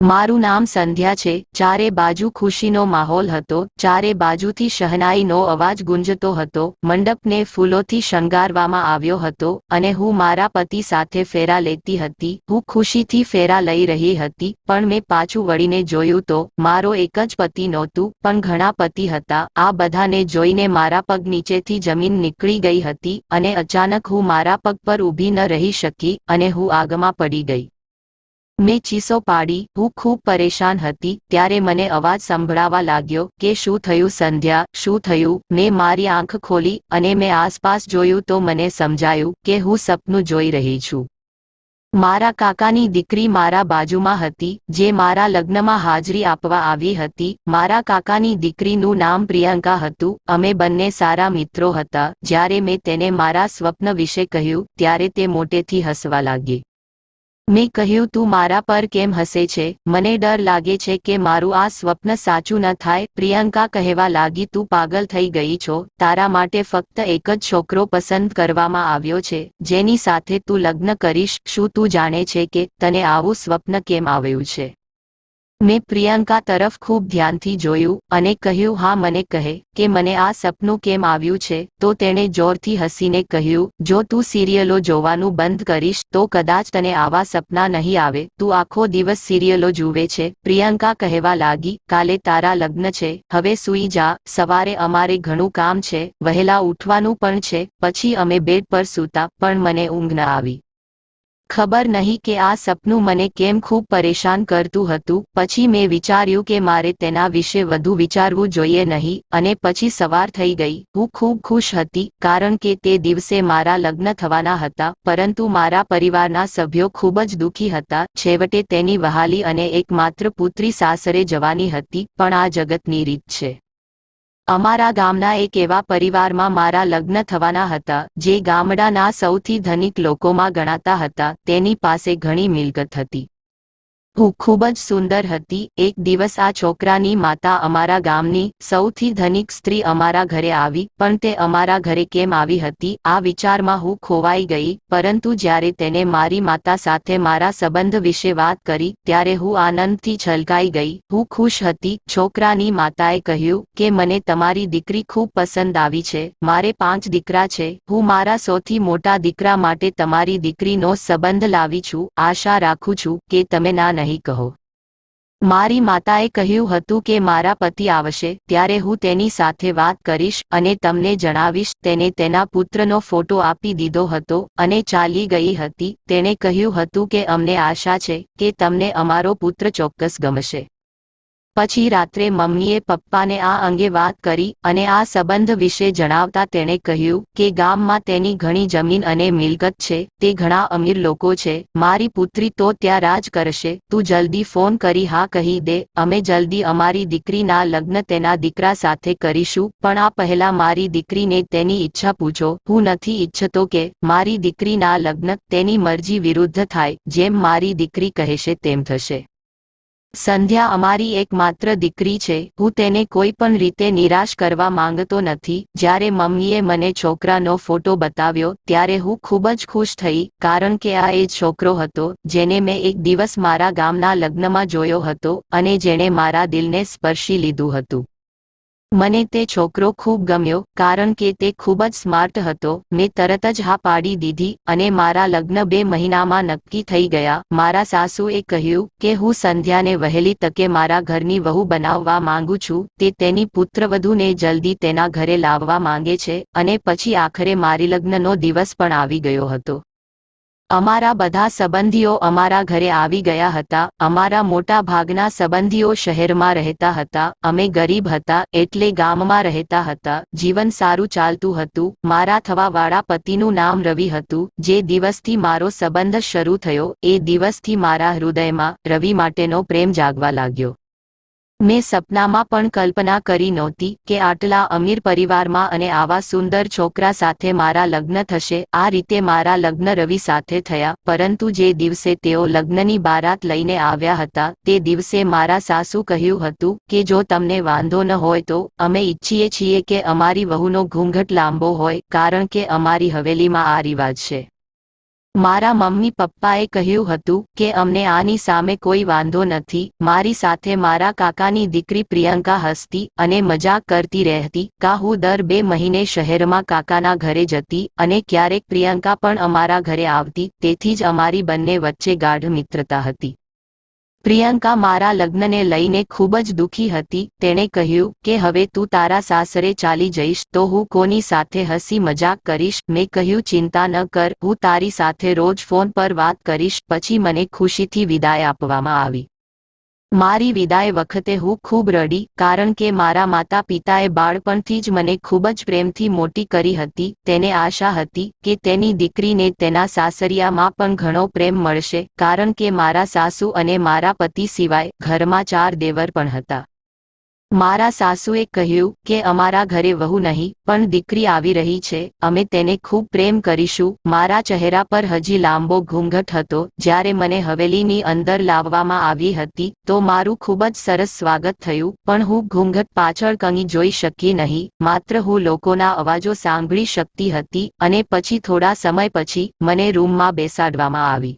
મારું નામ સંધ્યા છે। ચારે બાજુ ખુશીનો માહોલ હતો। ચારે બાજુથી શહનાઈનો અવાજ ગુંજતો હતો। મંડપને ફૂલોથી શણગારવામાં આવ્યો હતો અને હું મારા પતિ સાથે ફેરા લેતી હતી। હું ખુશીથી ફેરા લઈ રહી હતી, પણ મેં પાછું વળીને જોયું તો મારો એક જ પતિ નહોતું, પણ ઘણા પતિ હતા। આ બધાને જોઈને મારા પગ નીચેથી જમીન નીકળી ગઈ હતી અને અચાનક હું મારા પગ પર ઊભી ન રહી શકી અને હું આગમાં પડી ગઈ। મેં ચીસો પાડી। હું ખૂબ પરેશાન હતી। ત્યારે મને અવાજ સંભળાવા લાગ્યો કે શું થયું સંધ્યા, શું થયું? મેં મારી આંખ ખોલી અને મેં આસપાસ જોયું તો મને સમજાયું કે હું સપનું જોઈ રહી છું। મારા કાકાની દીકરી મારા બાજુમાં હતી, જે મારા લગ્નમાં હાજરી આપવા આવી હતી। મારા કાકાની દીકરીનું નામ પ્રિયંકા હતું। અમે બંને સારા મિત્રો હતા। જ્યારે મેં તેને મારા સ્વપ્ન વિશે કહ્યું ત્યારે તે મોટેથી હસવા લાગી। મેં કહ્યું, તું મારા પર કેમ હસે છે? મને ડર લાગે છે કે મારું આ સ્વપ્ન સાચું ન થાય। પ્રિયંકા કહેવા લાગી, તું પાગલ થઈ ગઈ છો। તારા માટે ફક્ત એક જ છોકરો પસંદ કરવામાં આવ્યો છે, જેની સાથે તું લગ્ન કરીશ। શું તું જાણે છે કે તને આવું સ્વપ્ન કેમ આવ્યું છે? મેં પ્રિયંકા તરફ ખૂબ ધ્યાનથી જોયું અને કહ્યું, હા, મને કહે કે મને આ સપનું કેમ આવ્યું છે। તો તેણે જોરથી હસીને કહ્યું, જો તું સિરિયલો જોવાનું બંધ કરીશ તો કદાચ તને આવા સપના નહીં આવે। તું આખો દિવસ સિરિયલો જુએ છે। પ્રિયંકા કહેવા લાગી, કાલે તારા લગ્ન છે, હવે સૂઈ જા। સવારે અમારે ઘણું કામ છે, વહેલા ઉઠવાનું પણ છે। પછી અમે બેડ પર સૂતા, પણ મને ઊંઘ ન આવી। ખબર નહીં કે આ સપનું મને કેમ ખૂબ પરેશાન કરતું હતું। પછી મેં વિચાર્યું કે મારે તેના વિશે વધુ વિચારવું જોઈએ નહીં, અને પછી સવાર થઈ ગઈ। હું ખૂબ ખુશ હતી કારણ કે તે દિવસે મારા લગ્ન થવાના હતા, પરંતુ મારા પરિવારના સભ્યો ખૂબ જ દુઃખી હતા। છેવટે તેની વહાલી અને એકમાત્ર પુત્રી સાસરે જવાની હતી, પણ આ જગતની રીત છે। અમારા ગામના એક એવા પરિવારમાં મારા લગ્ન થવાના હતા, જે ગામડાના સૌથી ધનિક લોકોમાં ગણાતા હતા। તેની પાસે ઘણી મિલકત હતી। હું ખૂબ જ સુંદર હતી। એક દિવસ આ છોકરાની માતા, અમારા ગામની સૌથી ધનિક સ્ત્રી, અમારા ઘરે આવી, પણ તે અમારા ઘરે કેમ આવી હતી આ વિચારમાં હું ખોવાઈ ગઈ। પરંતુ જ્યારે તેને મારી માતા સાથે મારા સંબંધ વિશે વાત કરી ત્યારે હું આનંદથી છલકાઈ ગઈ। હું ખુશ હતી। છોકરાની માતાએ કહ્યું કે મને તમારી દીકરી ખૂબ પસંદ આવી છે। મારે 5 દીકરા છે। હું મારા સૌથી મોટા દીકરા માટે તમારી દીકરીનો સંબંધ લાવી છું। આશા રાખું છું કે તમે ના નહીં કહો। મારી માતાએ કહ્યું હતું કે મારા પતિ આવશે ત્યારે હું તેની સાથે વાત કરીશ અને તમને જણાવીશ। તેને તેના પુત્રનો ફોટો આપી દીધો હતો અને ચાલી ગઈ હતી। તેણે કહ્યું હતું કે અમને આશા છે કે તમને અમારો પુત્ર ચોક્કસ ગમશે। પછી રાત્રે મમ્મીએ પપ્પાને આ અંગે વાત કરી અને આ સંબંધ વિશે જણાવતા તેણે કહ્યું કે ગામમાં તેની ઘણી જમીન અને મિલકત છે। તે ઘણા અમીર લોકો છે। મારી પુત્રી તો ત્યાં રાજ કરશે। તું જલ્દી ફોન કરી હા કહી દે। અમે જલ્દી અમારી દીકરીના લગ્ન તેના દીકરા સાથે કરીશું, પણ આ પહેલા મારી દીકરીને તેની ઈચ્છા પૂછો। હું નથી ઈચ્છતો કે મારી દીકરીના લગ્ન તેની મરજી વિરુદ્ધ થાય। જેમ મારી દીકરી કહેશે તેમ થશે। સંધ્યા અમારી એકમાત્ર દીકરી છે। હું તેને કોઈ પણ રીતે નિરાશ કરવા માંગતો નથી। જ્યારે મમ્મીએ મને છોકરાનો ફોટો બતાવ્યો ત્યારે હું ખૂબ જ ખુશ થઈ, કારણ કે આ એ જ છોકરો હતો જેને મેં એક દિવસ મારા ગામના લગ્નમાં જોયો હતો અને જેણે મારા દિલને સ્પર્શી લીધું હતું। મને તે છોકરો ખૂબ ગમ્યો કારણ કે તે ખૂબ જ સ્માર્ટ હતો। મેં તરત જ હા પાડી દીધી અને મારા લગ્ન 2 મહિનામાં નક્કી થઈ ગયા। મારા સાસુએ કહ્યું કે હું સંધ્યાને વહેલી તકે મારા ઘરની વહુ બનાવવા માંગુ છું। તે તેની પુત્રવધૂને જલ્દી તેના ઘરે લાવવા માંગે છે અને પછી આખરે મારી લગ્નનો દિવસ પણ આવી ગયો હતો। અમારા બધા સંબંધીઓ અમારા ઘરે આવી ગયા હતા। અમારા મોટા ભાગના સંબંધીઓ શહેરમાં રહેતા હતા। અમે ગરીબ હતા એટલે ગામમાં રહેતા હતા। જીવન સારું ચાલતું હતું। મારા થવાવાળા પતિનું નામ રવિ હતું। જે દિવસથી મારો સંબંધ શરૂ થયો એ દિવસથી મારા હૃદયમાં રવિ માટેનો પ્રેમ જાગવા લાગ્યો। મેં સપનામાં પણ કલ્પના કરી નહોતી કે આટલા અમીર પરિવારમાં અને આવા સુંદર છોકરા સાથે મારા લગ્ન થશે। આ રીતે મારા લગ્ન રવિ સાથે થયા। પરંતુ જે દિવસે તેઓ લગ્નની બારાત લઈને આવ્યા હતા તે દિવસે મારા સાસુ કહ્યું હતું કે જો તમને વાંધો ન હોય તો અમે ઈચ્છીએ છીએ કે અમારી વહુનો ઘૂંઘટ લાંબો હોય, કારણ કે અમારી હવેલીમાં આ રિવાજ છે। મારા મમ્મી પપ્પાએ કહ્યું હતું કે અમને આની સામે કોઈ વાંધો નથી. મારી સાથે મારા કાકાની દીકરી પ્રિયંકા હસતી અને મજાક કરતી રહેતી. હું દર 2 મહિને શહેરમાં કાકાના ઘરે જતી અને ક્યારેક પ્રિયંકા પણ અમારા ઘરે આવતી. તેથી જ અમારી બંને વચ્ચે ગાઢ મિત્રતા હતી. પ્રિયંકા મારા લગ્નને લઈને ખૂબ જ દુઃખી હતી. તેણે કહ્યું કે હવે તું તારા સાસરે ચાલી જઈશ તો હું કોની સાથે હસી મજાક કરીશ. મેં કહ્યું ચિંતા ન કર, હું તારી સાથે રોજ ફોન પર વાત કરીશ. પછી મને ખુશીથી વિદાય આપવામાં આવી. મારી વિદાય વખતે હું ખૂબ રડી, કારણ કે મારા માતા પિતાએ બાળપણથી જ મને ખૂબ જ પ્રેમથી મોટી કરી હતી. તેને આશા હતી કે તેની દીકરીને તેના સાસરિયામાં પણ ઘણો પ્રેમ મળશે, કારણ કે મારા સાસુ અને મારા પતિ સિવાય ઘરમાં 4 દેવર પણ હતા. મારા સાસુએ કહ્યું કે અમારા ઘરે વહુ નહીં પણ દીકરી આવી રહી છે, અમે તેને ખૂબ પ્રેમ કરીશું. મારા ચહેરા પર હજી લાંબો ઘૂંઘટ હતો. જ્યારે મને હવેલીની અંદર લાવવામાં આવી હતી તો મારું ખૂબ જ સરસ સ્વાગત થયું, પણ હું ઘૂંઘટ પાછળ કંઈ જોઈ શકી નહીં. માત્ર હું લોકોના અવાજો સાંભળી શકતી હતી. અને પછી થોડા સમય પછી મને રૂમમાં બેસાડવામાં આવી.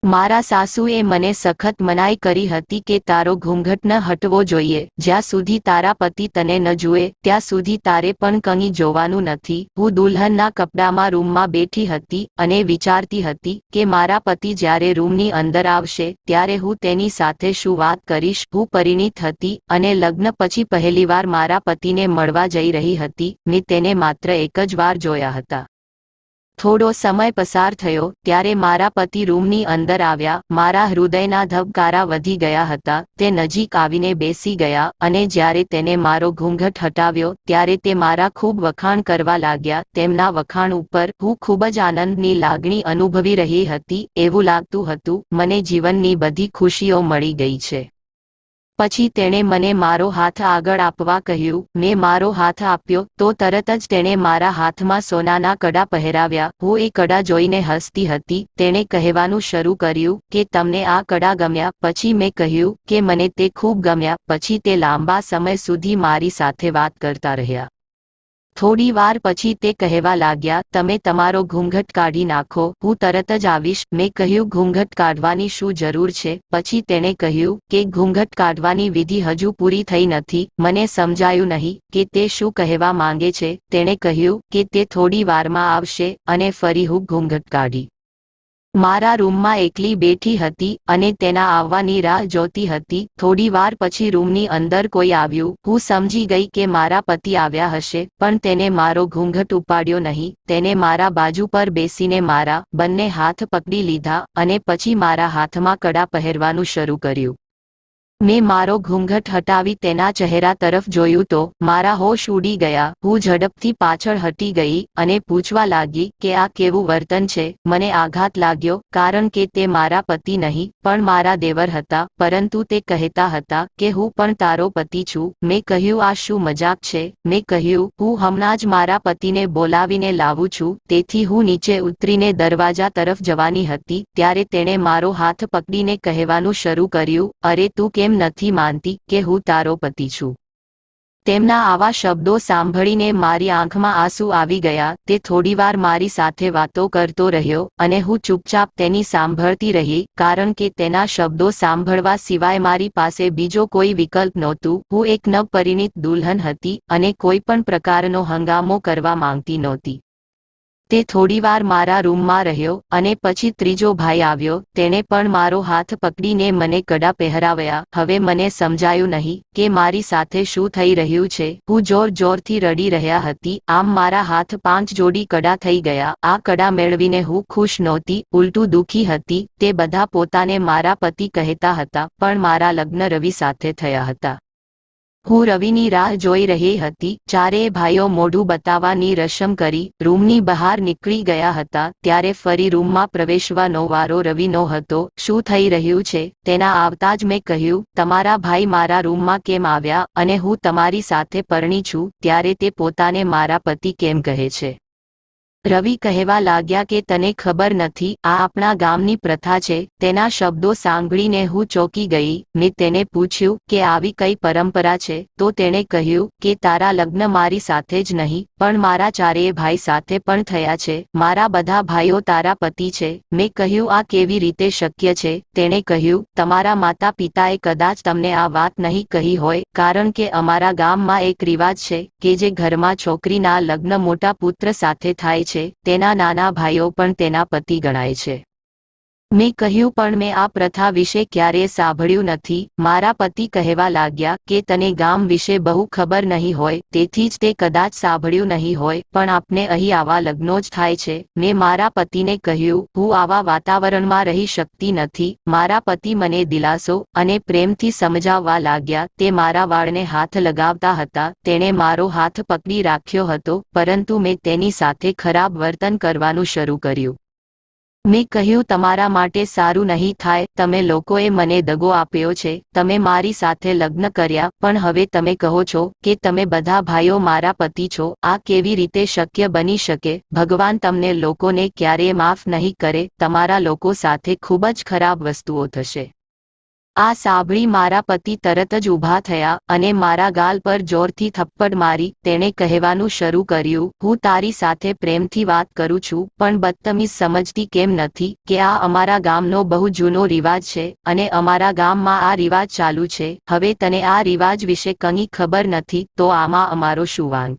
મારા સાસુએ મને સખત મનાઈ કરી હતી કે તારો ઘૂંઘટ ન હટવો જોઈએ. જ્યાં સુધી તારા પતિ તને ન જુએ ત્યાં સુધી તારે પણ કંઈ જોવાનું નથી. હું દુલ્હનના કપડામાં રૂમમાં બેઠી હતી અને વિચારતી હતી કે મારા પતિ જ્યારે રૂમની અંદર આવશે ત્યારે હું તેની સાથે શું વાત કરીશ. હું પરિણીત હતી અને લગ્ન પછી પહેલીવાર મારા પતિને મળવા જઈ રહી હતી. મેં તેને માત્ર એક જ વાર જોયા હતા. થોડો સમય પસાર થયો ત્યારે મારા પતિ રૂમની અંદર આવ્યા. મારા હૃદયના ધબકારા વધી ગયા હતા. તે નજીક આવીને બેસી ગયા અને જ્યારે તેને મારો ઘૂંઘટ હટાવ્યો ત્યારે તે મારા ખૂબ વખાણ કરવા લાગ્યા. તેમના વખાણ ઉપર હું ખૂબ જ આનંદની લાગણી અનુભવી રહી હતી. એવું લાગતું હતું મને જીવનની બધી ખુશીઓ મળી ગઈ છે. પછી તેણે મને મારો હાથ આગળ આપવા કહ્યું. મેં મારો હાથ આપ્યો તો તરત જ તેણે મારા હાથમાં સોનાના કડા પહેરાવ્યા. હું એ કડા જોઈને હસતી હતી. તેણે કહેવાનું શરૂ કર્યું કે તમને આ કડા ગમ્યા? પછી મેં કહ્યું કે મને તે ખૂબ ગમ્યા. પછી તે લાંબા સમય સુધી મારી સાથે વાત કરતા રહ્યા. થોડી વાર પછી તે કહેવા લાગ્યા, તમે તમારો ઘૂંઘટ કાઢી નાખો, હું તરત જ આવીશ. મેં કહ્યું ઘૂંઘટ કાઢવાની શું જરૂર છે? પછી તેણે કહ્યું કે ઘૂંઘટ કાઢવાની વિધિ હજુ પૂરી થઈ નથી. મને સમજાયું નહીં કે તે શું કહેવા માંગે છે. તેણે કહ્યું કે તે થોડી વારમાં આવશે અને ફરી હું ઘૂંઘટ કાઢી મારા રૂમમાં એકલી બેઠી હતી અને તેના આવવાની રાહ જોતી હતી. થોડી વાર પછી રૂમની અંદર કોઈ આવ્યું. હું સમજી ગઈ કે મારા પતિ આવ્યા હશે, પણ તેને મારો ઘૂંઘટ ઉપાડ્યો નહીં. તેને મારા બાજુ પર બેસીને મારા બંને હાથ પકડી લીધા અને પછી મારા હાથમાં કડા પહેરવાનું શરૂ કર્યું. મેં મારો ઘૂંઘટ હટાવી તેના ચહેરા તરફ જોયું તો મારા હોશ ઉડી ગયા. હું ઝડપથી પાછળ હટી ગઈ અને પૂછવા લાગી કે આ કેવું વર્તન છે. મને આઘાત લાગ્યો, કારણ કે તે મારા પતિ નહીં પણ મારા દેવર હતા, પરંતુ તે કહેતા હતા કે હું પણ તારો પતિ છું. મેં કહ્યું આ શું મજાક છે? મેં કહ્યું હું હમણાં જ મારા પતિને બોલાવીને લાવું છું. તેથી હું નીચે ઉતરીને દરવાજા તરફ જવાની હતી ત્યારે તેણે મારો હાથ પકડીને કહેવાનું શરૂ કર્યું, અરે તું કેમ નથી માનતી કે હું તારો પતિ છું? તેમના આવા શબ્દો સાંભળીને મારી આંખમાં આંસુ આવી ગયા. તે થોડીવાર મારી સાથે વાતો કરતો રહ્યો અને હું ચૂપચાપ તેની સાંભળતી રહી, કારણ કે તેના શબ્દો સાંભળવા સિવાય મારી પાસે બીજો કોઈ વિકલ્પ નહોતું. હું એક નવપરિણીત દુલ્હન હતી અને કોઈ પણ પ્રકારનો હંગામો કરવા માંગતી નહોતી. તે થોડીવાર મારા રૂમમાં રહ્યો અને પછી ત્રીજો ભાઈ આવ્યો. તેણે પણ મારો હાથ પકડીને મને કડા પહેરાવ્યા. હવે મને સમજાયું નહીં કે મારી સાથે શું થઈ રહ્યું છે. હું જોરથી રડી રહ્યા હતી. આમ મારા હાથ 5 જોડી કડા થઈ ગયા. આ કડા મેળવીને હું ખુશ નહોતી, ઉલટું દુઃખી હતી. તે બધા પોતાને મારા પતિ કહેતા હતા, પણ મારા લગ્ન રવિ સાથે થયા હતા. હું રવિની રાહ જોઈ રહી હતી. ચારેય ભાઈઓ મોઢું બતાવવાની રસમ કરી રૂમની બહાર નીકળી ગયા હતા ત્યારે ફરી રૂમમાં પ્રવેશવાનો વારો રવિનો હતો. શું થઈ રહ્યું છે? તેના આવતા જ મેં કહ્યું, તમારા ભાઈ મારા રૂમમાં કેમ આવ્યા અને હું તમારી સાથે પરણી છું ત્યારે તે પોતાને મારા પતિ કેમ કહે છે? રવિ કહેવા લાગ્યા કે તને ખબર નથી, આ આપણા ગામની પ્રથા છે. તેના શબ્દો સાંભળીને હું ચોંકી ગઈ. મેં તેને પૂછ્યું કે આવી કઈ પરંપરા છે? તો તેણે કહ્યું કે તારા લગ્ન મારી સાથે જ નહીં પણ મારા ચારેય ભાઈ સાથે પણ થયા છે. મારા બધા ભાઈઓ તારા પતિ છે. મેં કહ્યું આ કેવી રીતે શક્ય છે? તેણે કહ્યું તમારા માતા પિતાએ કદાચ તમને આ વાત નહીં કહી હોય, કારણ કે અમારા ગામમાં એક રિવાજ છે કે જે ઘરમાં છોકરીના લગ્ન મોટા પુત્ર સાથે થાય છે તેના નાના ભાઈઓ પણ તેના પતિ ગણાય છે. મેં કહ્યું પણ મેં આ પ્રથા વિશે ક્યારેય સાંભળ્યું નથી. મારા પતિ કહેવા લાગ્યા કે તને ગામ વિશે બહુ ખબર નહીં હોય, તેથી જ તે કદાચ સાંભળ્યું નહીં હોય, પણ આપને અહીં આવા લગ્નો જ થાય છે. મેં મારા પતિને કહ્યું હું આવા વાતાવરણમાં રહી શકતી નથી. મારા પતિ મને દિલાસો અને પ્રેમથી સમજાવવા લાગ્યા. તે મારા વાળને હાથ લગાવતા હતા. તેણે મારો હાથ પકડી રાખ્યો હતો, પરંતુ મેં તેની સાથે ખરાબ વર્તન કરવાનું શરૂ કર્યું. મેં કહ્યું તમારા માટે સારું નહીં થાય. તમે લોકોએ મને દગો આપ્યો છે. તમે મારી સાથે લગ્ન કર્યા પણ હવે તમે કહો છો કે તમે બધા ભાઈઓ મારા પતિ છો. આ કેવી રીતે શક્ય બની શકે? ભગવાન તમને લોકોને ક્યારેય માફ નહીં કરે. તમારા લોકો સાથે ખૂબ જ ખરાબ વસ્તુઓ થશે. આ સાંભળી મારા પતિ તરત જ ઊભા થયા અને મારા ગાલ પર જોરથી થપ્પડ મારી. તેણે કહેવાનું શરૂ કર્યું હું તારી સાથે પ્રેમથી વાત કરું છું પણ બદતમીઝ સમજતી કેમ નથી કે આ અમારા ગામનો બહુ જૂનો રિવાજ છે અને અમારા ગામમાં આ રિવાજ ચાલુ છે. હવે તને આ રિવાજ વિશે કંઈ ખબર નથી તો આમાં અમારો શું વાંક?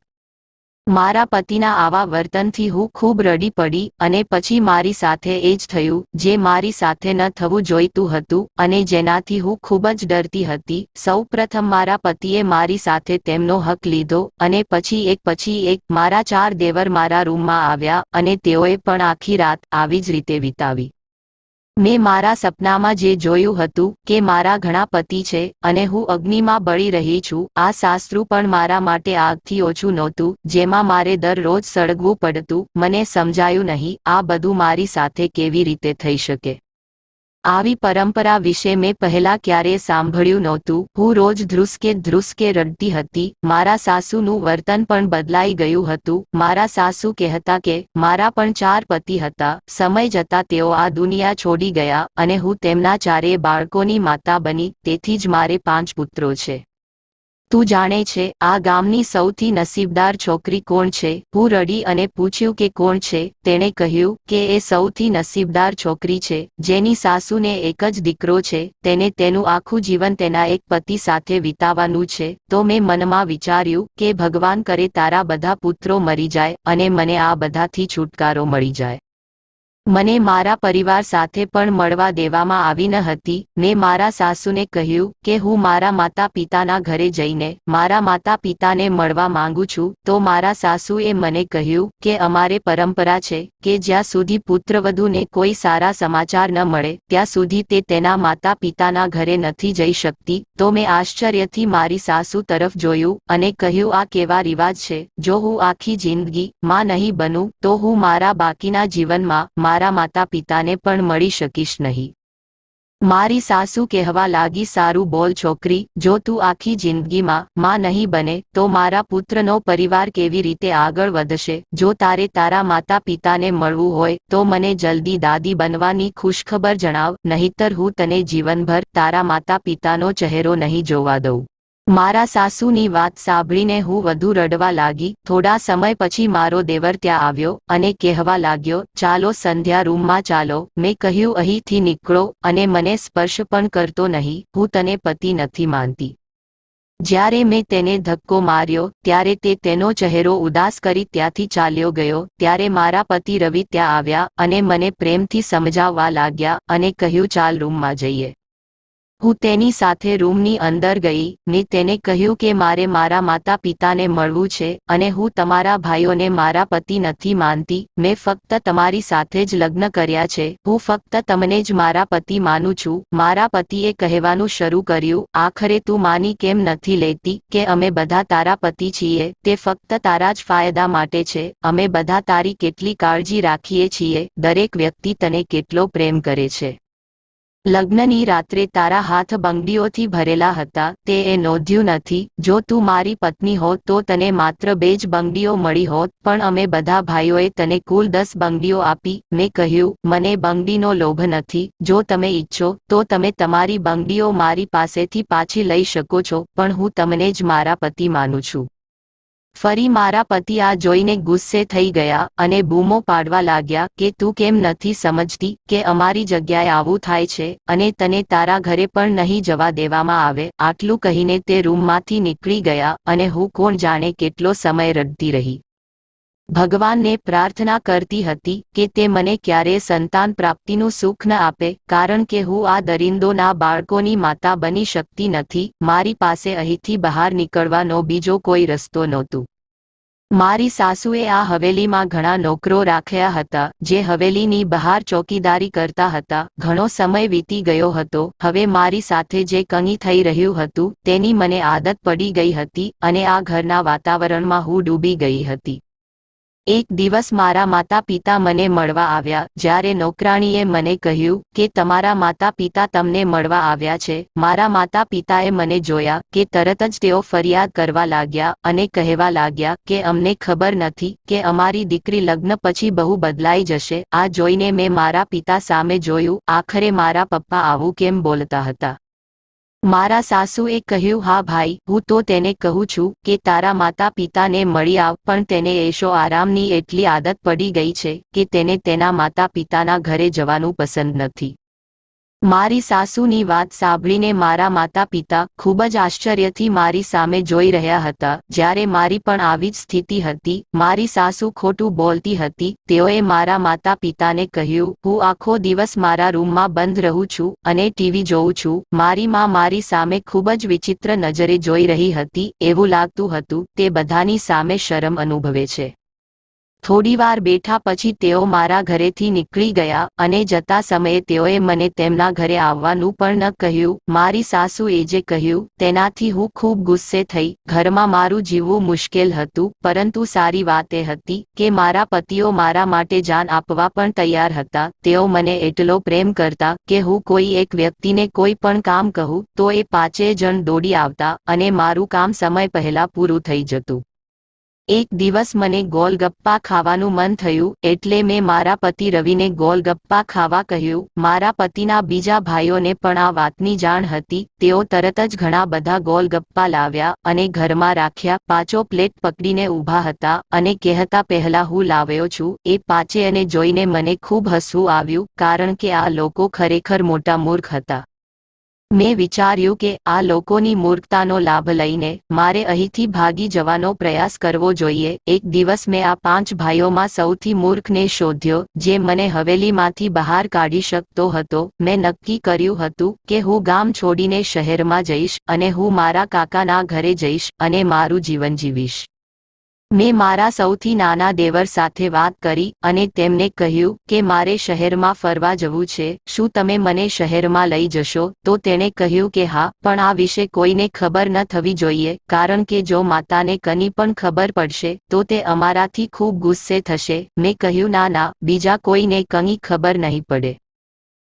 મારા પતિના આવા વર્તનથી હું ખૂબ રડી પડી અને પછી મારી સાથે એ જ થયું જે મારી સાથે ન થવું જોઈતું હતું અને જેનાથી હું ખૂબ જ ડરતી હતી. સૌપ્રથમ મારા પતિએ મારી સાથે તેમનો હક લીધો અને પછી એક મારા 4 દેવર મારા રૂમમાં આવ્યા અને તેઓએ પણ આખી રાત આવી જ રીતે વિતાવી. મેં મારા સપનામાં જે જોયું હતું કે મારા ઘણા પતિ છે અને હું અગ્નિમાં બળી રહી છું. આ સાસરું પણ મારા માટે આગથી ઓછું નહોતું જેમાં મારે દરરોજ સળગવું પડતું. મને સમજાયું નહીં આ બધું મારી સાથે કેવી રીતે થઈ શકે. આવી પરંપરા વિશે મેં પહેલા ક્યારેય સાંભળ્યું નહોતું. હું રોજ ધ્રુસકે રડતી હતી. મારા સાસુનું વર્તન પણ બદલાઈ ગયું હતું. મારા સાસુ કહેતા કે મારા પણ 4 પતિ હતા. સમય જતાં તેઓ આ દુનિયા છોડી ગયા અને હું તેમના 4 બાળકોની માતા બની. તેથી જ મારે 5 પુત્રો છે. તું જાણે છે આ ગામની સૌથી નસીબદાર છોકરી કોણ છે? હું રડી અને પૂછ્યું કે કોણ છે? તેણે કહ્યું કે એ સૌથી નસીબદાર છોકરી છે જેની સાસુને એક જ દીકરો છે. તેને તેનું આખું જીવન તેના એક પતિ સાથે વિતાવવાનું છે. તો મેં મનમાં વિચાર્યું કે ભગવાન કરે તારા બધા પુત્રો મરી જાય અને મને આ બધાથી છુટકારો મળી જાય. મને મારા પરિવાર સાથે પણ મળવા દેવામાં આવી ન હતી. મેં મારા સાસુને કહ્યું કે હું મારા માતા પિતાના ઘરે જઈને મારા માતા પિતાને મળવા માંગુ છું. તો મારા સાસુએ મને કહ્યું કે અમારે પરંપરા છે કે જ્યાં સુધી પુત્રવધૂને કોઈ સારા સમાચાર ન મળે ત્યાં સુધી તે તેના માતા પિતાના ઘરે નથી જઈ શકતી. તો મેં આશ્ચર્યથી મારી સાસુ તરફ જોયું અને કહ્યું આ કેવા રિવાજ છે? જો હું આખી જિંદગી માં નહીં બનું તો હું મારા બાકીના જીવનમાં મારા માતા પિતાને પણ મળી શકીશ નહીં. મારી સાસુ કહેવા લાગી સારું બોલ છોકરી, જો તું આખી જિંદગીમાં માં નહીં બને તો મારા પુત્રનો પરિવાર કેવી રીતે આગળ વધશે? જો તારે તારા માતા પિતાને મળવું હોય તો મને જલ્દી દાદી બનવાની ખુશખબર જણાવ, નહીતર હું તને જીવનભર તારા માતા પિતાનો ચહેરો નહીં જોવા દઉં. મારા સાસુની વાત સાંભળીને હું વધુ રડવા લાગી. થોડા સમય પછી મારો દેવર ત્યાં આવ્યો અને કહેવા લાગ્યો ચાલો સંધ્યા રૂમમાં ચાલો. મેં કહ્યું અહીંથી નીકળો અને મને સ્પર્શ પણ કરતો નહીં. હું તને પતિ નથી માનતી. જ્યારે મેં તેને ધક્કો માર્યો ત્યારે તે તેનો ચહેરો ઉદાસ કરી ત્યાંથી ચાલ્યો ગયો. ત્યારે મારા પતિ રવિ ત્યાં આવ્યા અને મને પ્રેમથી સમજાવવા લાગ્યા અને કહ્યું ચાલ રૂમમાં જઈએ. હું તેની સાથે રૂમની અંદર ગઈ. મેં તેને કહ્યું કે મારે મારા માતા પિતાને મળવું છે અને હું તમારા ભાઈઓને મારા પતિ નથી માનતી. મેં ફક્ત તમારી સાથે જ લગ્ન કર્યા છે. હું ફક્ત તમને જ મારા પતિ માનું છું. મારા પતિએ કહેવાનું શરૂ કર્યું આખરે તું માની કેમ નથી લેતી કે અમે બધા તારા પતિ છીએ? તે ફક્ત તારા જ ફાયદા માટે છે. અમે બધા તારી કેટલી કાળજી રાખીએ છીએ. દરેક વ્યક્તિ તને કેટલો પ્રેમ કરે છે. લગ્નની રાત્રે તારા હાથ બંગડીઓથી ભરેલા હતા તે એ નોંધ્યું નથી. જો તું મારી પત્ની હોત તો તને માત્ર 2 જ બંગડીઓ મળી હોત, પણ અમે બધા ભાઈઓએ તને કુલ 10 બંગડીઓ આપી. મેં કહ્યું, મને બંગડીનો લોભ નથી. જો તમે ઈચ્છો તો તમે તમારી બંગડીઓ મારી પાસેથી પાછી લઈ શકો છો, પણ હું તમને જ મારા પતિ માનું છું. ફરી મારા પતિ આ જોઈને ગુસ્સે થઈ ગયા અને બૂમો પાડવા લાગ્યા કે તું કેમ નથી સમજતી કે અમારી જગ્યાએ આવું થાય છે અને તને તારા ઘરે પણ નહીં જવા દેવામાં આવે. આટલું કહીને તે રૂમમાંથી નીકળી ગયા અને હું કોણ જાણે કેટલો સમય રડતી રહી. ભગવાનને પ્રાર્થના કરતી હતી કે તે મને ક્યારેય સંતાન પ્રાપ્તિનું સુખ ન આપે, કારણ કે હું આ દરિંદોના બાળકોની માતા બની શકતી નથી. મારી પાસે અહીંથી બહાર નીકળવાનો બીજો કોઈ રસ્તો નહોતો. મારી સાસુએ આ હવેલીમાં ઘણા નોકરો રાખ્યા હતા જે હવેલીની બહાર ચોકીદારી કરતા હતા. ઘણો સમય વીતી ગયો હતો. હવે મારી સાથે જે કંઈ થઈ રહ્યું હતું તેની મને આદત પડી ગઈ હતી અને આ ઘરના વાતાવરણમાં હું ડૂબી ગઈ હતી. એક દિવસ મારા માતા પિતા મને મળવા આવ્યા. જ્યારે નોકરાણીએ મને કહ્યું કે તમારા માતા પિતા તમને મળવા આવ્યા છે, મારા માતા પિતાએ મને જોયા કે તરત જ તેઓ ફરિયાદ કરવા લાગ્યા અને કહેવા લાગ્યા કે અમને ખબર નથી કે અમારી દીકરી લગ્ન પછી બહુ બદલાઈ જશે. આ જોઈને મેં મારા પિતા સામે જોયું. આખરે મારા પપ્પા આવું કેમ બોલતા હતા? મારા સાસુએ કહ્યું, હા ભાઈ, હું તો તેને કહું છું કે તારા માતા પિતાને મળી આવ, પણ તેને એશો આરામની એટલી આદત પડી ગઈ છે કે તેને તેના માતા પિતાના ઘરે જવાનું પસંદ નથી. મારી સાસુની વાત સાંભળીને મારા માતા પિતા ખૂબ જ આશ્ચર્યથી મારી સામે જોઈ રહ્યા હતા. જ્યારે મારી પણ આવી જ સ્થિતિ હતી. મારી સાસુ ખોટું બોલતી હતી. તેઓએ મારા માતા પિતાને કહ્યું, હું આખો દિવસ મારા રૂમમાં બંધ રહું છું અને ટીવી જોઉં છું. મારી માં મારી સામે ખૂબ જ વિચિત્ર નજરે જોઈ રહી હતી. એવું લાગતું હતું તે બધાની સામે શરમ અનુભવે છે. થોડીવાર બેઠા પછી તેઓ મારા ઘરેથી નીકળી ગયા અને જતા સમયે તેઓએ મને તેમના ઘરે આવવાનું પણ ન કહ્યું. મારી સાસુએ જે કહ્યું તેનાથી હું ખૂબ ગુસ્સે થઈ. ઘરમાં મારું જીવવું મુશ્કેલ હતું, પરંતુ સારી વાત એ હતી કે મારા પતિઓ મારા માટે જાન આપવા પણ તૈયાર હતા. તેઓ મને એટલો પ્રેમ કરતા કે હું કોઈ એક વ્યક્તિને કોઈ પણ કામ કહું તો એ 5 જણ દોડી આવતા અને મારું કામ સમય પહેલા પૂરું થઈ જતું. એક દિવસ મને ગોલગપ્પા ખાવાનું મન થયું એટલે મેં મારા પતિ રવિને ગોલગપ્પા ખાવા કહ્યું. મારા પતિના બીજા ભાઈઓને પણ આ વાતની જાણ હતી. તેઓ તરત જ ઘણા બધા ગોલગપ્પા લાવ્યા અને ઘરમાં રાખ્યા. 5 પ્લેટ પકડીને ઊભા હતા અને કહેતા, પહેલા હું લાવ્યો છું. એ 5ને જોઈને મને ખૂબ હસવું આવ્યું, કારણ કે આ લોકો ખરેખર મોટા મૂર્ખ હતા. મેં વિચાર્યું કે આ લોકોની મૂર્ખતાનો લાભ લઈને મારે અહીંથી ભાગી જવાનો પ્રયાસ કરવો જોઈએ. એક દિવસ મેં આ 5 ભાઈઓમાં સૌથી મૂર્ખને શોધ્યો જે મને હવેલીમાંથી બહાર કાઢી શકતો હતો. મેં નક્કી કર્યું હતું કે હું ગામ છોડીને શહેરમાં જઈશ અને હું મારા કાકાના ઘરે જઈશ અને મારું જીવન જીવીશ. મેં મારા સૌથી નાના દેવર સાથે વાત કરી અને તેમને કહ્યું કે મારે શહેરમાં ફરવા જવું છે. શું તમે મને શહેરમાં લઈ જશો? તો તેણે કહ્યું કે હા, પણ આ વિશે કોઈને ખબર ન થવી જોઈએ, કારણ કે જો માતાને કંઈ પણ ખબર પડશે તો તે અમારાથી ખૂબ ગુસ્સે થશે. મેં કહ્યું, ના ના, બીજા કોઈને કંઈ ખબર નહીં પડે.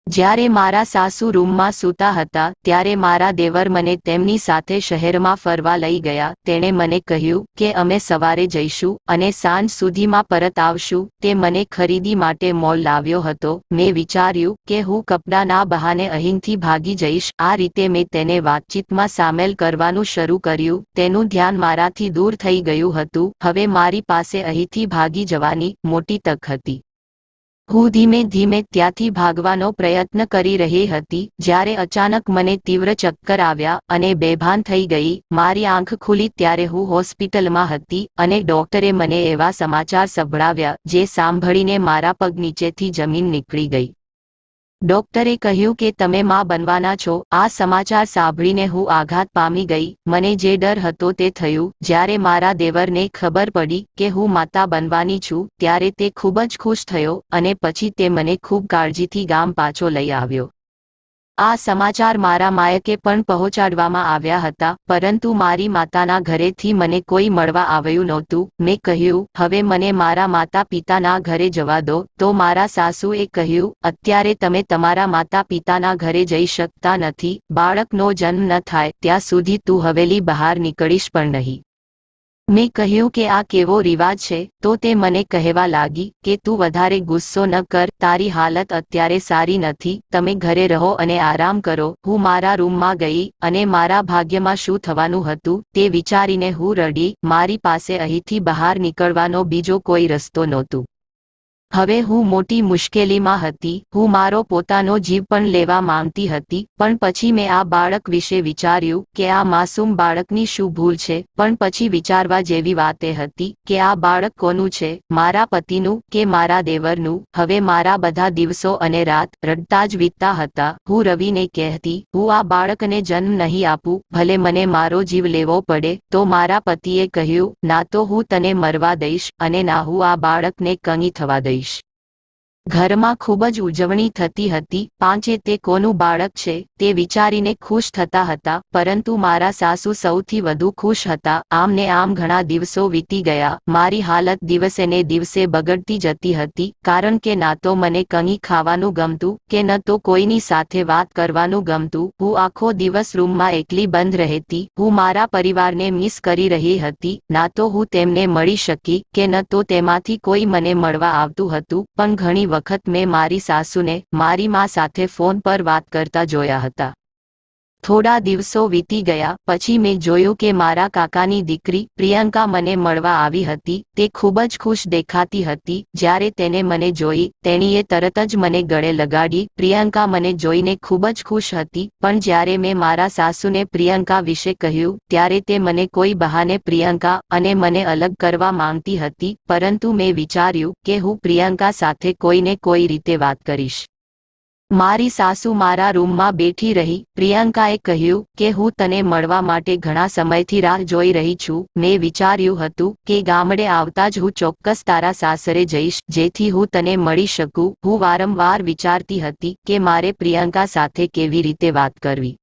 જ્યારે મારા સાસુ રૂમમાં સૂતા હતા ત્યારે મારા દેવર મને તેમની સાથે શહેરમાં ફરવા લઈ ગયા. તેણે મને કહ્યું કે અમે સવારે જઈશું અને સાંજ સુધીમાં પરત આવશું. તે મને ખરીદી માટે મોલ લાવ્યો હતો. મેં વિચાર્યું કે હું કપડાના બહાને અહીંથી ભાગી જઈશ. આ રીતે મેં તેને વાતચીતમાં સામેલ કરવાનું શરૂ કર્યું. તેનું ધ્યાન મારાથી દૂર થઈ ગયું હતું. હવે મારી પાસે અહીંથી ભાગી જવાની મોટી તક હતી. હું ધીમે ધીમે ત્યાંથી ભાગવાનો પ્રયત્ન કરી રહી હતી જ્યારે અચાનક મને તીવ્ર ચક્કર આવ્યા અને બેભાન થઈ ગઈ. મારી આંખ ખુલી ત્યારે હું હોસ્પિટલમાં હતી અને ડોક્ટરે મને એવા સમાચાર સંભળાવ્યા જે સાંભળીને મારા પગ નીચેથી જમીન નીકળી ગઈ. ડોક્ટરે કહ્યું કે તમે માં બનવાના છો. આ સમાચાર સાંભળીને હું આઘાત પામી ગઈ. મને જે ડર હતો તે થયું. જ્યારે મારા દેવરને ખબર પડી કે હું માતા બનવાની છું ત્યારે તે ખૂબ જ ખુશ થયો અને પછી તે મને ખૂબ કાળજીથી ગામ પાછો લઈ આવ્યો. આ સમાચાર મારા માયકે પણ પહોંચાડવામાં આવ્યા હતા, પરંતુ મારી માતાના ઘરેથી મને કોઈ મળવા આવ્યું નહોતું. મેં કહ્યું, હવે મને મારા માતા પિતાના ઘરે જવા દો. તો મારા સાસુએ કહ્યું, અત્યારે તમે તમારા માતા પિતાના ઘરે જઈ શકતા નથી. બાળકનો જન્મ ન થાય ત્યાં સુધી તું હવેલી બહાર નીકળીશ પણ નહીં. મેં કહ્યું કે આ કેવો રિવાજ છે? તો તે મને કહેવા લાગી કે તું વધારે ગુસ્સો ન કર, તારી હાલત અત્યારે સારી નથી, તમે ઘરે રહો અને આરામ કરો. હું મારા રૂમમાં ગઈ અને મારા ભાગ્યમાં શું થવાનું હતું તે વિચારીને હું રડી. મારી પાસે અહીંથી બહાર નીકળવાનો બીજો કોઈ રસ્તો નહોતો. હવે હું મોટી મુશ્કેલીમાં હતી. હું મારો પોતાનો જીવ પણ લેવા માંગતી હતી, પણ પછી મેં આ બાળક વિશે વિચાર્યું કે આ માસૂમ બાળકની શું ભૂલ છે. પણ પછી વિચારવા જેવી વાત એ હતી કે આ બાળક કોનું છે, મારા પતિનું કે મારા દેવરનું? હવે મારા બધા દિવસો અને રાત રડતા જ વીતતા હતા. હું રવિને કહેતી, હું આ બાળકને જન્મ નહીં આપું, ભલે મને મારો જીવ લેવો પડે. તો મારા પતિએ કહ્યું, ના, તો હું તને મરવા દઈશ અને ના હું આ બાળકને કંઈ થવા દઈશ. ઘરમાં ખૂબ જ ઉજવણી થતી હતી. પાંચે તે કોનું બાળક છે તે વિચારીને ખુશ થતા હતા, પરંતુ મારા સાસુ સૌથી વધુ ખુશ હતા. આમ ને આમ ઘણા દિવસો વીતી ગયા. મારી હાલત દિવસે ને દિવસે બગડતી જતી હતી, કારણ કે ના તો મને કંઈ ખાવાનું ગમતું કે ન તો કોઈની સાથે વાત કરવાનું ગમતું. હું આખો દિવસ રૂમમાં એકલી બંધ રહેતી. હું મારા પરિવારને મિસ કરી રહી હતી. ના તો હું તેમને મળી શકી કે ન તો તેમાંથી કોઈ મને મળવા આવતું હતું. પણ ઘણી વખત મેં મારી સાસુને મારી મા સાથે ફોન પર વાત કરતા જોયા હતા. થોડા દિવસો વીતી ગયા પછી મેં જોયું કે મારા કાકાની દીકરી પ્રિયંકા મને મળવા આવી હતી. તે ખૂબ જ ખુશ દેખાતી હતી. જ્યારે તેને મને જોઈ, તેણીએ તરત જ મને ગળે લગાડી. પ્રિયંકા મને જોઈને ખૂબ જ ખુશ હતી, પણ જ્યારે મેં મારા સાસુને પ્રિયંકા વિશે કહ્યું ત્યારે તે મને કોઈ બહાને પ્રિયંકા અને મને અલગ કરવા માંગતી હતી. પરંતુ મેં વિચાર્યું કે હું પ્રિયંકા સાથે કોઈને કોઈ રીતે વાત કરીશ. મારી સાસુ મારા રૂમમાં બેઠી રહી. પ્રિયંકાએ કહ્યું કે હું તને મળવા માટે ઘણા સમયથી રાહ જોઈ રહી છું. મેં વિચાર્યું હતું કે ગામડે આવતા જ હું ચોક્કસ તારા સાસરે જઈશ, જેથી હું તને મળી શકું. હું વારંવાર વિચારતી હતી કે મારે પ્રિયંકા સાથે કેવી રીતે વાત કરવી.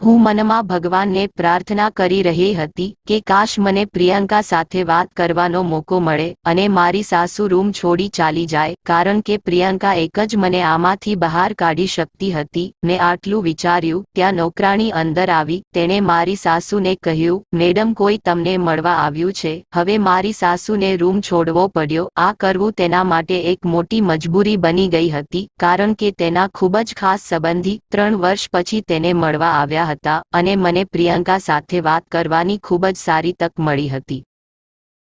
હું મનમાં ભગવાનને પ્રાર્થના કરી રહી હતી કે કાશ મને પ્રિયંકા સાથે વાત કરવાનો મોકો મળે અને મારી સાસુ રૂમ છોડી ચાલી જાય, કારણ કે પ્રિયંકા એક જ મને આમાંથી બહાર કાઢી શકતી હતી. મેં આટલું વિચાર્યું ત્યાં નોકરાણી અંદર આવી. તેણે મારી સાસુને કહ્યું, મેડમ, કોઈ તમને મળવા આવ્યું છે. હવે મારી સાસુને રૂમ છોડવો પડ્યો. આ કરવું તેના માટે એક મોટી મજબૂરી બની ગઈ હતી, કારણ કે તેના ખૂબ જ ખાસ સંબંધી 3 વર્ષ પછી તેને મળવા આવ્યા હતા અને મને પ્રિયંકા સાથે વાત કરવાની ખૂબ જ સારી તક મળી હતી.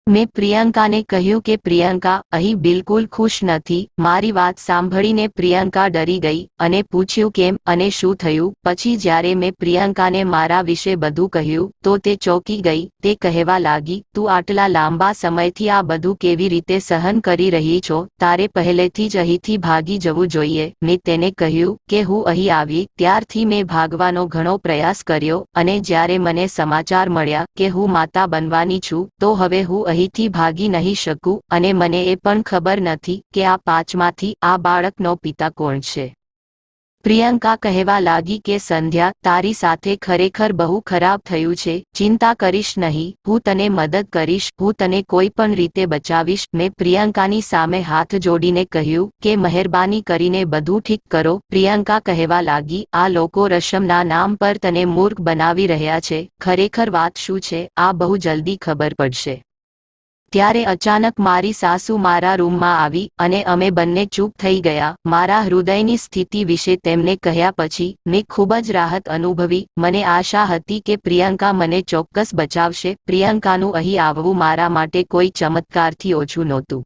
મેં પ્રિયંકાને કહ્યું કે પ્રિયંકા અહીં બિલકુલ ખુશ નથી. મારી વાત સાંભળીને પ્રિયંકા ડરી ગઈ અને પૂછ્યું કેમ અને શું થયું. પછી જ્યારે મેં પ્રિયંકાને મારા વિશે બધું કહ્યું તો તે ચોંકી ગઈ. તે કહેવા લાગી, તું આટલા લાંબા સમયથી આ બધું કેવી રીતે સહન કરી રહી છો? તારે પહેલેથી જ અહીંથી ભાગી જવું જોઈએ. મેં તેને કહ્યું કે હું અહીં આવી ત્યારથી મેં ભાગવાનો ઘણો પ્રયાસ કર્યો, અને જ્યારે મને સમાચાર મળ્યા કે હું માતા બનવાની છું તો હવે હું અહીંથી ભાગી નહીં શકું. અને મને એ પણ ખબર નથી કે આ 5માંથી આ બાળકનો પિતા કોણ છે. પ્રિયંકા કહેવા લાગી કે સંધ્યા, તારી સાથે ખરેખર બહુ ખરાબ થયું છે. ચિંતા કરીશ નહીં, હું તને મદદ કરીશ, હું તને કોઈ પણ રીતે બચાવીશ. મેં પ્રિયંકાની સામે હાથ જોડીને કહ્યું કે મહેરબાની કરીને બધું ઠીક કરો. પ્રિયંકા કહેવા લાગી, આ લોકો રસમના નામ પર તને મૂર્ખ બનાવી રહ્યા છે. ખરેખર વાત શું છે આ બહુ જલ્દી ખબર પડશે. ત્યારે અચાનક મારી સાસુ મારા રૂમમાં આવી અને અમે બંને ચૂપ થઈ ગયા. મારા હૃદયની સ્થિતિ વિશે તેમને કહ્યા પછી મેં ખૂબ જ રાહત અનુભવી. મને આશા હતી કે પ્રિયંકા મને ચોક્કસ બચાવશે. પ્રિયંકાનું અહીં આવવું મારા માટે કોઈ ચમત્કારથી ઓછું નહોતું.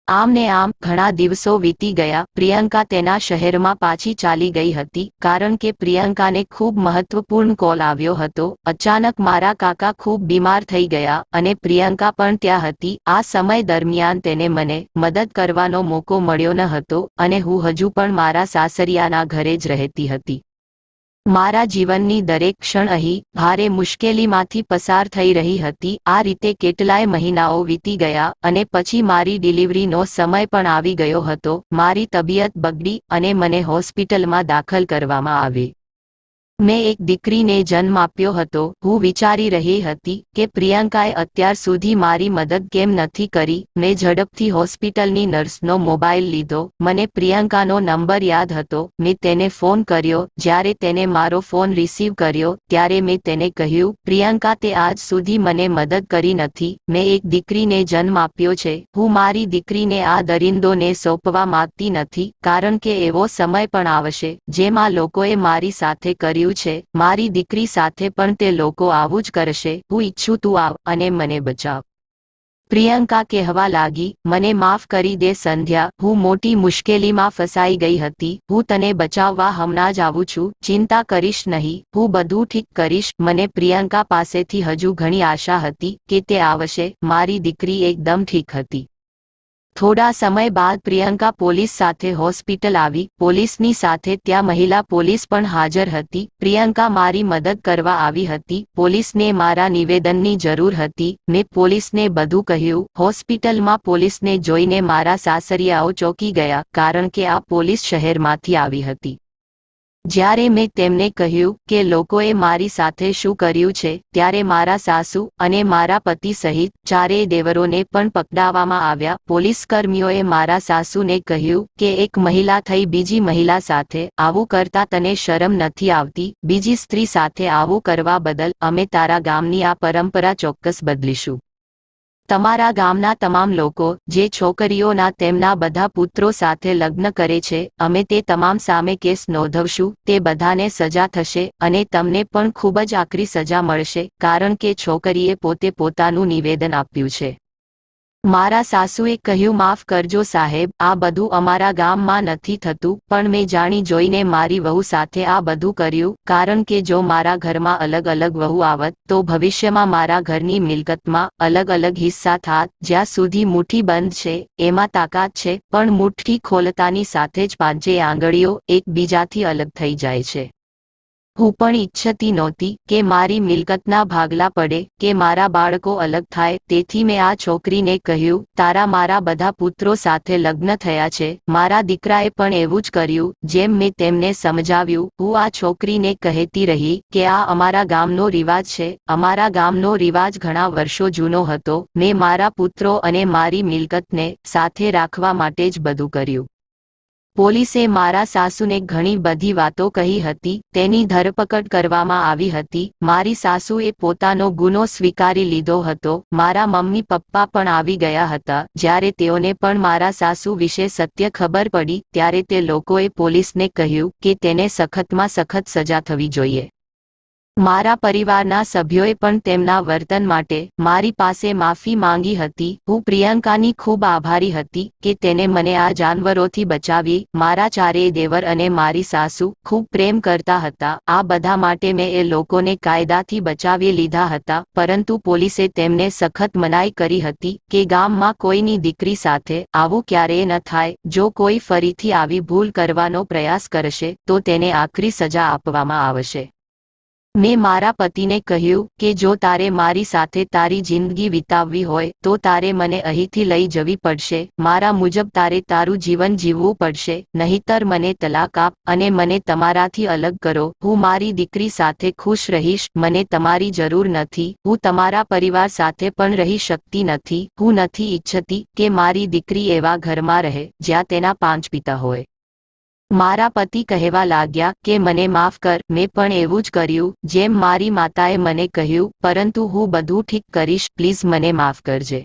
આમ ને આમ ઘણા દિવસો વીતી ગયા. પ્રિયંકા તેના શહેરમાં પાછી ચાલી ગઈ હતી, કારણ કે પ્રિયંકાને ખૂબ મહત્વપૂર્ણ કોલ આવ્યો હતો. અચાનક મારા કાકા ખૂબ બીમાર થઈ ગયા અને પ્રિયંકા પણ ત્યાં હતી. આ સમય દરમિયાન તેને મને મદદ કરવાનો મોકો મળ્યો ન હતો અને હું હજુ પણ મારા સાસરિયાના ઘરે જ રહેતી હતી. મારા જીવનની દરેક ક્ષણ અહીં ભારે મુશ્કેલીમાંથી પસાર થઈ રહી હતી। આ રીતે કેટલાય મહિનાઓ વીતી ગયા અને પછી મારી ડિલિવરીનો સમય પણ આવી ગયો હતો। મારી તબિયત બગડી અને મને હોસ્પિટલમાં દાખલ કરવામાં આવી। મેં એક દીકરીને જન્મ આપ્યો હતો। હું વિચારી રહી હતી કે પ્રિયંકાએ અત્યાર સુધી મારી મદદ કેમ નથી કરી। મેં ઝડપથી હોસ્પિટલની નર્સનો મોબાઈલ લીધો। મને પ્રિયંકાનો નંબર યાદ હતો। મેં તેને ફોન કર્યો। જ્યારે તેને મારો ફોન રિસીવ કર્યો ત્યારે મેં તેને કહ્યું, પ્રિયંકા, તે આજ સુધી મને મદદ કરી નથી। મેં એક દીકરીને જન્મ આપ્યો છે। હું મારી દીકરીને આ દરિંદોને સોંપવા માંગતી નથી, કારણ કે એવો સમય પણ આવશે જેમાં લોકોએ મારી સાથે કર્યું છે। મારી દીકરી સાથે પણ તે લોકો આવું જ કરશે। હું ઈચ્છું તું આવ અને મને બચાવ। પ્રિયંકા કહેવા લાગી, મને માફ કરી દે સંધ્યા, હું મોટી મુશ્કેલીમાં ફસાઈ ગઈ હતી। હું તને બચાવવા હમણાં જ આવું છું। ચિંતા કરીશ નહીં, હું બધું ઠીક કરીશ। મને પ્રિયંકા પાસેથી હજુ ઘણી આશા હતી કે તે આવશે। મારી દીકરી એકદમ ઠીક હતી। થોડા સમય બાદ પ્રિયંકા પોલીસ સાથે હોસ્પિટલ આવી। પોલીસની સાથે ત્યાં મહિલા પોલીસ પણ હાજર હતી। પ્રિયંકા મારી મદદ કરવા આવી હતી। પોલીસને મારા નિવેદનની જરૂર હતી। મેં પોલીસને બધું કહ્યું। હોસ્પિટલમાં પોલીસને જોઈને મારા સાસરિયાઓ ચોંકી ગયા, કારણ કે આ પોલીસ શહેરમાંથી આવી હતી। જ્યારે મેં તેમને કહ્યું કે લોકોએ મારી સાથે શું કર્યું છે, ત્યારે મારા સાસુ અને મારા પતિ સહિત ચારેય દેવરોને પણ પકડાવવામાં આવ્યા। પોલીસકર્મીઓએ મારા સાસુને કહ્યું કે એક મહિલા થઈ બીજી મહિલા સાથે આવું કરતા તને શરમ નથી આવતી? બીજી સ્ત્રી સાથે આવું કરવા બદલ અમે તારા ગામની આ પરંપરા ચોક્કસ બદલીશું। તમારા ગામના તમામ લોકો જે છોકરીઓના તેમના બધા પુત્રો સાથે લગ્ન કરે છે, અમે તે તમામ સામે કેસ નોંધવશું। તે બધાને સજા થશે અને તમને પણ ખૂબ જ આકરી સજા મળશે, કારણ કે છોકરીએ પોતે પોતાનું નિવેદન આપ્યું છે। મારા સાસુએ કહ્યું, માફ કરજો સાહેબ, આ બધું અમારા ગામમાં નથી થતું, પણ મેં જાણી જોઈને મારી વહુ સાથે આ બધું કર્યું, કારણ કે જો મારા ઘરમાં અલગ અલગ વહુ આવત તો ભવિષ્યમાં મારા ઘરની મિલકતમાં અલગ અલગ હિસ્સા થાત। જ્યાં સુધી મુઠ્ઠી બંધ છે એમાં તાકાત છે, પણ મુઠ્ઠી ખોલતાની સાથે જ પાંચેય આંગળીઓ એકબીજાથી અલગ થઈ જાય છે। હું પણ ઈચ્છતી નહોતી કે મારી મિલકતના ભાગલા પડે કે મારા બાળકો અલગ થાય। તેથી મેં આ છોકરીને કહ્યું, તારા મારા બધા પુત્રો સાથે લગ્ન થયા છે। મારા દીકરાએ પણ એવું જ કર્યું, જેમ મેં તેમને સમજાવ્યું। હું આ છોકરીને કહેતી રહી કે આ અમારા ગામનો રિવાજ છે। અમારા ગામનો રિવાજ ઘણા વર્ષો જૂનો હતો। મેં મારા પુત્રો અને મારી મિલકતને સાથે રાખવા માટે જ બધું કર્યું। પોલીસે મારા સાસુને ઘણી બધી વાતો કહી હતી। તેની ધરપકડ કરવામાં આવી હતી। મારી સાસુએ પોતાનો ગુનો સ્વીકારી લીધો હતો। મારા મમ્મી પપ્પા પણ આવી ગયા હતા। જ્યારે તેઓને પણ મારા સાસુ વિશે સત્ય ખબર પડી ત્યારે તે લોકોએ પોલીસને કહ્યું કે તેને સખતમાં સખત સજા થવી જોઈએ। મારા પરિવારના સભ્યોએ પણ તેમના વર્તન માટે મારી પાસે માફી માંગી હતી। હું પ્રિયંકાની ખૂબ આભારી હતી કે તેને મને આ જાનવરોથી બચાવી। મારા ચારેય દેવર અને મારી સાસુ ખૂબ પ્રેમ કરતા હતા। આ બધા માટે મેં એ લોકોને કાયદાથી બચાવી લીધા હતા, પરંતુ પોલીસે તેમને સખત મનાઈ કરી હતી કે ગામમાં કોઈની દીકરી સાથે આવું ક્યારેય ન થાય। જો કોઈ ફરીથી આવી ભૂલ કરવાનો પ્રયાસ કરશે તો તેને આકરી સજા આપવામાં આવશે। મેં મારા પતિને કહ્યું કે જો તારે મારી સાથે તારી જિંદગી વિતાવવી હોય તો તારે મને અહીંથી લઈ જવી પડશે। મારા મુજબ તારે તારું જીવન જીવવું પડશે, નહીંતર મને તલાક આપ અને મને તમારાથી અલગ કરો। હું મારી દીકરી સાથે ખુશ રહીશ। મને તમારી જરૂર નથી। હું તમારા પરિવાર સાથે પણ રહી શકતી નથી। હું નથી ઈચ્છતી કે મારી દીકરી એવા ઘરમાં રહે જ્યાં તેના 5 પિતા હોય। મારા પતિ કહેવા લાગ્યા કે મને માફ કર। મેં પણ એવું જ કર્યું જેમ મારી માતાએ મને કહ્યું, પરંતુ હું બધું ઠીક કરીશ, પ્લીઝ મને માફ કરજે।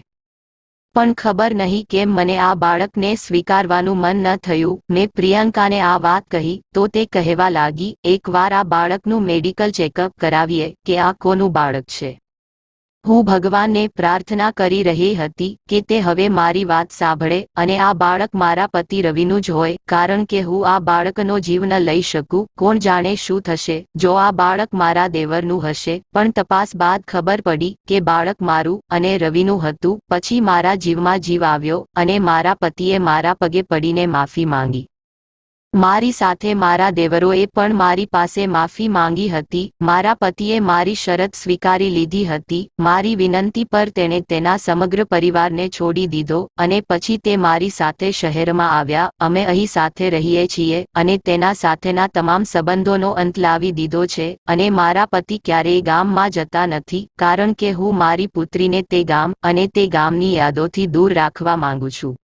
પણ ખબર નહીં કેમ મને આ બાળકને સ્વીકારવાનું મન ન થયું। મેં પ્રિયંકાને આ વાત કહી તો તે કહેવા લાગી, એકવાર આ બાળકનું મેડિકલ ચેકઅપ કરાવીએ કે આ કોનું બાળક છે। હું ભગવાનને પ્રાર્થના કરી રહી હતી કે તે હવે મારી વાત સાંભળે અને આ બાળક મારા પતિ રવિનું જ હોય, કારણ કે હું આ બાળકનો જીવ ન લઈ શકું। કોણ જાણે શું થશે જો આ બાળક મારા દેવરનું હશે, પણ તપાસ બાદ ખબર પડી કે બાળક મારું અને રવિનું હતું। પછી મારા જીવમાં જીવ આવ્યો અને મારા પતિએ મારા પગે પડીને માફી માંગી। મારી સાથે મારા દેવરોએ પણ મારી પાસે માફી માંગી હતી. મારા પતિએ મારી શરત સ્વીકારી લીધી હતી. મારી વિનંતી પર તેણે તેના સમગ્ર પરિવારને છોડી દીધો અને પછી તે મારી સાથે શહેરમાં આવ્યા. અમે અહીં સાથે રહીએ છીએ અને તેના સાથેના તમામ સંબંધોનો અંત લાવી દીધો છે અને મારા પતિ ક્યારેય ગામમાં જતા નથી કારણ કે હું મારી પુત્રીને તે ગામ અને તે ગામની યાદોથી દૂર રાખવા માંગુ છું.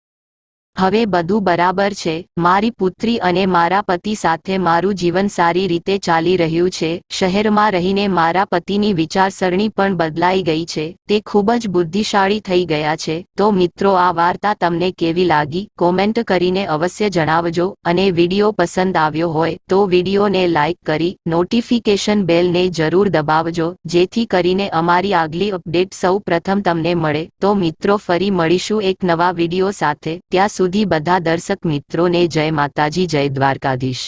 હવે બધું બરાબર છે. મારી પુત્રી અને મારા પતિ સાથે મારું જીવન સારી રીતે ચાલી રહ્યું છે. શહેરમાં રહીને મારા પતિની વિચારસરણી પણ બદલાઈ ગઈ છે. તે ખૂબ જ બુદ્ધિશાળી થઈ ગયા છે. તો મિત્રો, આ વાર્તા તમને કેવી લાગી કોમેન્ટ કરીને અવશ્ય જણાવજો અને વિડીયો પસંદ આવ્યો હોય તો વિડીયોને લાઈક કરી નોટિફિકેશન બેલને જરૂર દબાવજો જેથી કરીને અમારી આગલી અપડેટ સૌ પ્રથમ તમને મળે. તો મિત્રો, ફરી મળીશું એક નવા વિડીયો સાથે. ત્યાં સુધી બધા દર્શક મિત્રોને જય માતાજી, જય દ્વારકાધીશ.